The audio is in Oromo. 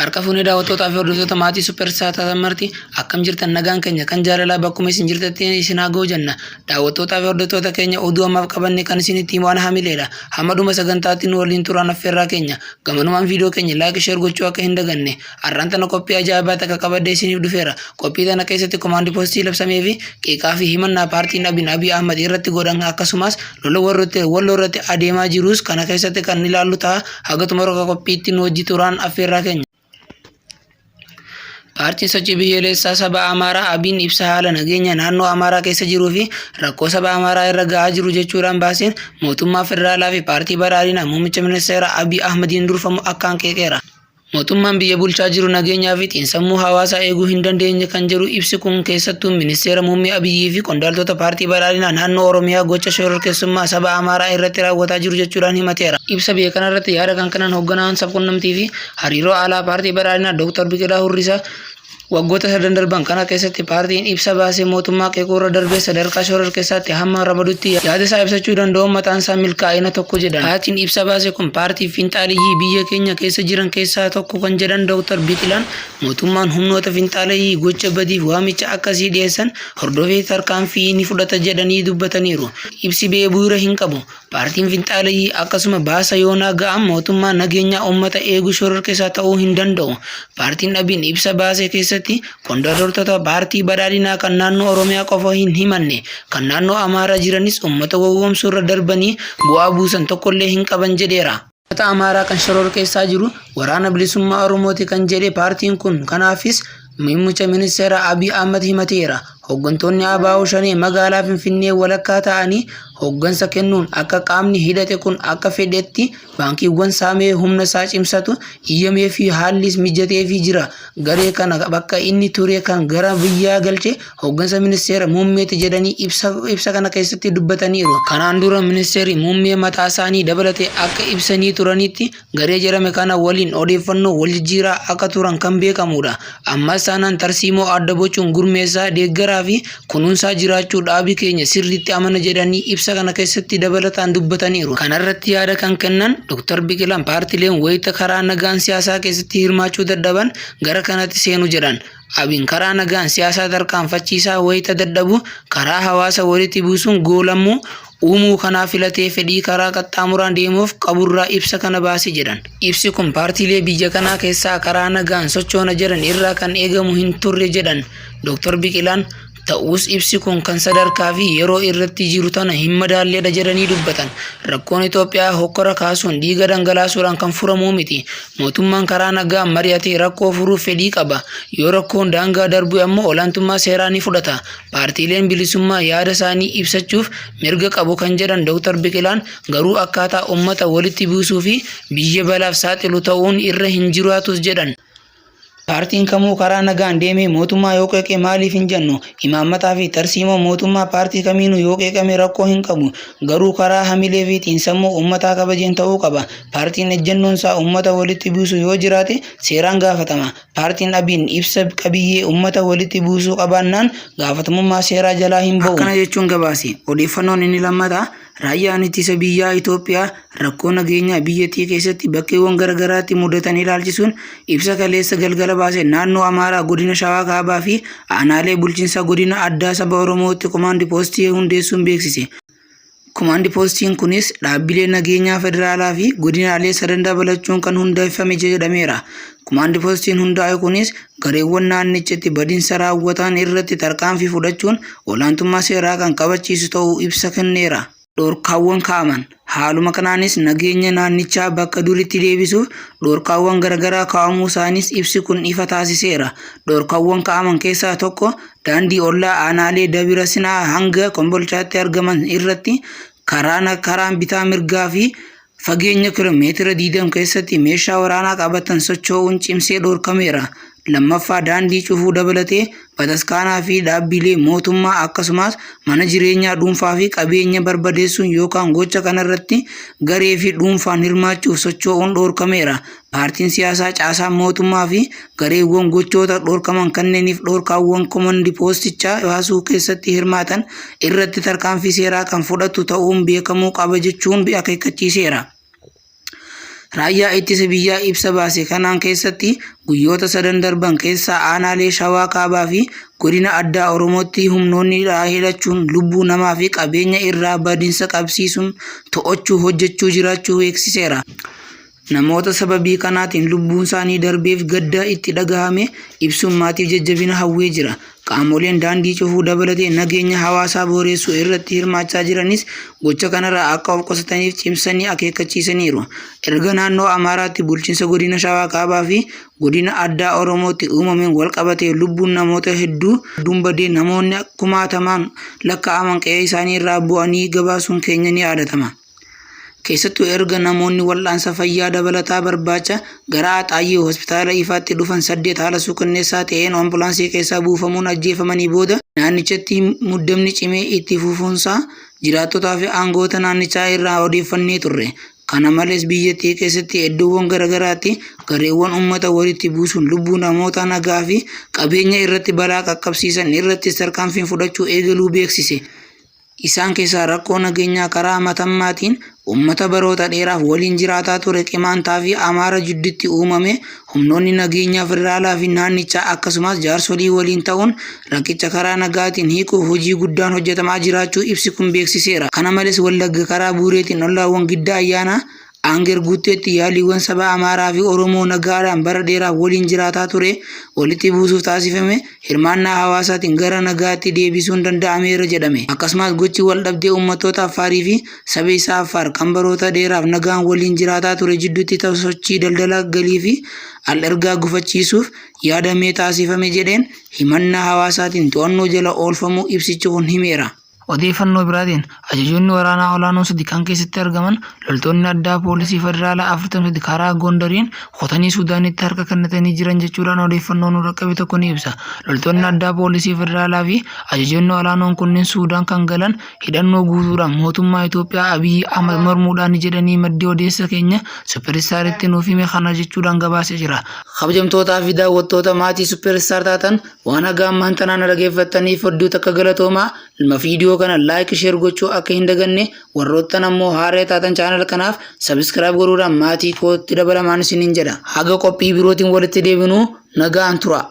Harka fuunee daawwattootaa fi hordoftoota maatii Superstar Tamartii akkam jirtan nagaan keenya kan jaalalaa bakkuma isin jirtatti isin haa ga'u jenna. Daawwattootaa fi hordoftoota keenya oduu ammaaf qabanne kan isinitti waan hamileedha. Hammaduma sagantaatti nu waliin turaan affeerraa keenya. Gamanumaan viidiyoo keenya like share gochuu akka hin daganne. Har'aan tana qophii ajaa'ibaa takka qabadde isiniif dhufeera. Qophii tana keessatti komaandii poostii labsamee fi qiiqaa fi himannaa paartiin Abiy Ahmad irratti godhan akkasumas lola walloo irratti adeemaa jirus kana keessatti kan ilaallu ta'a. Haga xumura qophiitti nu wajji turaan affeerraa keenya. Partin sochii biyyoolessaa saba Amaaraa ABIN ibsa haala nageenya naannoo Amaaraa keessa jiruu fi rakkoo saba Amaaraa irra gahaa jiru jechuudhaan baaseen mootummaa federaalaa fi paartii badhaadhinaa muummicha ministeera Abiy Ahmadiin durfamu akkaan qeeqeera. Mootummaan biyya bulchaa jiru nageenyaa fi xiinsammuu hawaasaa eeguu hin dandeenye kan jedhu ibsi kun keessattuu ministeera muummee Abiyyii fi qondaaltota paartii badhaadhinaa naannoo Oromiyaa gocha shororkeessummaa saba Amaaraa irratti raawwataa jiru jechuudhaan himateera. Ibsa biyya kanarratti yaada kan kanan hoogganaan sabquunnamtii fi hariiroo alaa paartii badhaadhinaa Dr. Biqilaa Hurrisaa waggoota sadan darban kana keessatti paartiin ibsa baasee mootummaa qeequrra darbee sadarkaa shororkeessaatti hamma ramadutti yaada isaa ibsachuu danda'u mataan isaa milkaa'ina tokko jedhan. Paartiin ibsa baasee kun paartii finxaaliyyii biyya keenya keessa jiran keessaa tokko kan jedhan Dr. Biqilaan mootummaan humnoota finxaaliyyii gocha badiif waamicha akkasii dhiyeessan hordofee tarkaanfii ni fudhata jedhanii dubbataniiru. Ibsi bee bu'uura hin qabu. Paartiin finxaaliyyii akkasuma baasa yoonaa ga'an mootummaa nageenya uummata eeguu shororkeessaa ta'uu hin danda'u. Paartiin ABIN ibsa baasee keessatti qondaaltota paartii badhaadhinaa kan naannoo Oromiyaa qofa hin himanne kan naannoo Amaaraa jiranis uummata gowwoomsuu irra darbanii bu'aa buusan tokkollee hin qaban jedheera. Uummata Amaaraa kan shororkeessaa jiru waraana bilisummaa Oromooti kan jedhe paartiin kun kanaafis muummicha ministeera Abiy Ahmad himateera. Hooggantoonni ABO shanee magaalaa Finfinnee walakkaa ta'anii hooggansa kennuun akka qaamni hidhate kun akka fedhetti baankiiwwan saamee humna isaa cimsatu iyyamee fi haallis mijatee fi jira. Garee kana bakka inni ture kan gara biyyaa galche hooggansa ministeera muummeeti jedhanii ibsa kana keessatti dubbataniiru. Kanaan dura ministeerri muummee mataa isaanii dabalatee akka ibsanii turanitti garee jedhame kana waliin odeeffannoo wal jijjiiraa akka turan kan beekamudha. Ammas taanaan tarsiimoo adda bocuun gurmeessaa deeggaraa fi kunuunsaa jiraachuu dhaabii keenya sirriitti amana jedhanii ibsa kana keessatti dabalataan dubbataniiru. Kanarratti yaada kan kennan Dr. Biqilaan paartileen wayita karaa nagaan siyaasaa keessatti hirmaachuu dadhaban gara kanatti seenuu jedhan. ABIN karaa nagaan siyaasaa tarkaanfachiisaa wayita dadhabu karaa hawaasa walitti buusuun goolamu uumuu kanaa filatee fedhii karaa qaxxaamuraan deemuuf qaburraa ibsa kana baase jedhan. Ibsi kun paartiilee biyya kanaa keessaa karaa nagaan sochoona jedhan irraa kan eegamu hin turre jedhan Dr. Biqilaan. Ta'us ibsi kun kan sadarkaa fi yeroo irratti jiru tana hin madaalleedha jedhanii dubbatan. Rakkoon Itoophiyaa hokkora kaasuun dhiiga dhangalaasuudhaan kan furamuu miti. Mootummaan karaa nagaa mari'atee rakkoo furuuf fedhii qaba. Yoo rakkoon daangaa darbu ammoo olaantummaa seeraa ni fudhata. Paartiileen bilisummaa yaada isaanii ibsachuuf mirga qabu kan jedhan Dr. Biqilaan garuu akkaataa uummata walitti buusuu fi biyya balaaf saaxilu ta'uun irra hin jiraatus jedhan. Paartiin kamuu karaa nagaan deemee mootummaa yoo qeeqe maaliif hin jennu? Imaammataa fi tarsiimoo mootummaa paartii kamiinuu yoo qeeqame rakkoo hin qabu. Garuu karaa hamilee fi xiinsammuu uummataa kabajeen ta'uu qaba. Paartiin ejjennoon isaa uummata walitti buusu yoo jiraate seeraan gaafatama. Paartiin ABIN ibsa qabiyyee uummata walitti buusuu qabaannaan gaafatamummaa seeraa jalaa hin ba'u. Akkana jechuun gabaase. Odeeffannoon inni lammataa raayyaan ittisa biyyaa Itoophiyaa rakkoo nageenyaa biyyattii keessatti bakkeewwan garagaraatti mudatan ilaalchisuun ibsa kaleessa galgala baase naannoo Amaaraa godina Shawaa Kaabaa fi aanaalee bulchiinsa godina Addaa saba Oromootti komaandii poostii hundeessuun beeksise. Komaandii poostiin kunis dhaabbilee nageenyaa federaalaa fi godinaalee sadan dabalachuun kan hundeeffame jedhameera. Komaandii poostiin hundaa'e kunis gareewwan naannichatti badiinsa raawwatan irratti tarkaanfii fudhachuun olaantummaa seeraa kan kabachiisu ta'uu ibsa kenneera. Dhorkaawwan kaa'aman haaluma kanaanis nageenya naannichaa bakka duriitti deebisuuf dhorkaawwan garagaraa kaa'amuu isaanis ibsi kun ifa taasiseera. Dhorkaawwan kaa'aman keessaa tokko daandii ollaa aanaalee Dabira Sinaa hanga Kombolchaatti argaman irratti karaan bitaa mirgaa fi fageenya kiiloomeetira 20 keessatti meeshaa waraanaa qabatan socho'uun cimsee dhorkameera. Lammaffaa daandii cufuu dabalatee bataskaanaa fi dhaabbilee mootummaa akkasumas mana jireenyaa dhuunfaa fi qabeenya barbadeessuun yookaan gocha kanarratti garee fi dhuunfaan hirmaachuuf socho'uun dhorkameera. Paartiin siyaasaa caasaa mootummaa fi gareewwan gochoota dhorkaman kanneeniif dhorkaawwan komaandii poostichaa baasuu keessatti hirmaatan irratti tarkaanfii seeraa kan fudhatu ta'uun beekamuu qaba jechuun akeekkachiiseera. Raayyaa ittisa biyyaa ibsa baase kanaan keessatti guyyoota 3 darban keessa aanaalee Shawaa Kaabaa fi godina addaa Oromootti humnoonni hidhachuun lubbuu namaa fi qabeenya irraa badiinsa qabsiisuun to'achuu hojjechuu jiraachuu beeksiseera. Namoota sababii kanaatiin lubbuun isaanii darbeef gadda itti dhagahame ibsuun maatiif jajjabina hawwee jira. Qaamoleen daandii cufuu dabalatee nageenya hawaasaa boreessuu irratti hirmaachaa jiranis gocha kanarraa akka of qusataniif cimsanii akeekkachiisaniiru. Erga naannoo Amaaraatti bulchiinsa godina Shawaa Kaabaa fi godina addaa Oromootti uumameen wal qabatee lubbuun namoota hedduu badee namoonni kumaatamaan lakkaa'aman qe'ee isaanii irraa bu'anii gabaasuun keenya ni yaadatama. Keessattuu erga namoonni wal'aansa fayyaa dabalataa barbaacha gara Axaayyee hospitaala ifaatti dhufan 8 haala suukanneessaa ta'een ambulaansii keessaa buufamuun ajjeefamanii booda naannichatti muddamni cimee itti fufuunsaa jiraattotaa fi aangoota naannichaa irraa odeeffannee turre. Kana malees biyyattii keessatti iddoowwan garaagaraatti gareewwan uummata walitti buusuun lubbuu namoota nagaa fi qabeenya irratti balaa qaqqabsiisan irratti tarkaanfii fudhachuu eegaluu beeksise. Isaan keessaa rakkoo nageenyaa karaa matammaatiin uummata baroota dheeraaf waliin jiraataa ture Qimaantaa fi Amaara jidduutti uumame humnoonni nageenyaa federaalaa fi naannichaa akkasumas jaarsolii waliin ta'uun rakkicha karaa nagaatiin hiikuuf hojii guddaan hojjetamaa jiraachuu ibsi kun beeksiseera. Kana malees Wallagga karaa Buureetiin ollaawwan giddaa ayyaanaa Aanger guuteetti yaaliiwwan saba Amaaraa fi Oromoo nagaadhaan bara dheeraaf waliin jiraataa ture walitti buusuuf taasifame hirmaannaa hawaasaatiin gara nagaatti deebisuun danda'ameera jedhame. Akkasumas gochi wal dhabdee uummattoota Affaarii fi saba isaa Affaar kan baroota dheeraaf nagaan waliin jiraataa ture jidduutti sochii daldala galii fi al-ergaa gufachiisuuf yaadamee taasifame jedheen himannaa hawaasaatiin to'annoo jala oolfamuu ibsichi kun himeera. Odeeffannoo biraatiin ajajoonni waraanaa olaanoo 3 kan keessatti argaman loltoonni addaa poolisii federaalaa 48 karaa Gondariin qotanii Suudaanitti harka kennatanii jiran jechuudhaan odeeffannoo nu dhaqqabe tokko ni ibsa. Loltoonni addaa poolisii federaalaa fi ajajoonni olaanoon kunneen Suudaan kan galan hidhannoo guutuudhaan mootummaa Itoophiyaa Abiy Ahmed mormuudhaan jedhanii maddii odeessa keenya Superistaaritti nuuf hime kana jechuudhaan gabaasee jira. Kabajamtootaa fi daawwattoota maatii Superistaar taatan waan haga ammaan tanaan dhaggeeffattaniif hedduu takka galatoomaa. Ilma viidiyoo kana like share gochuu akka hin daganne warroottan ammoo haaraa taatan channel kanaaf subscribe gochuudhaan maatii kootti dabalamaan isiniin jedha. Haga qophii birootiin walitti deebinuu nagaan tura.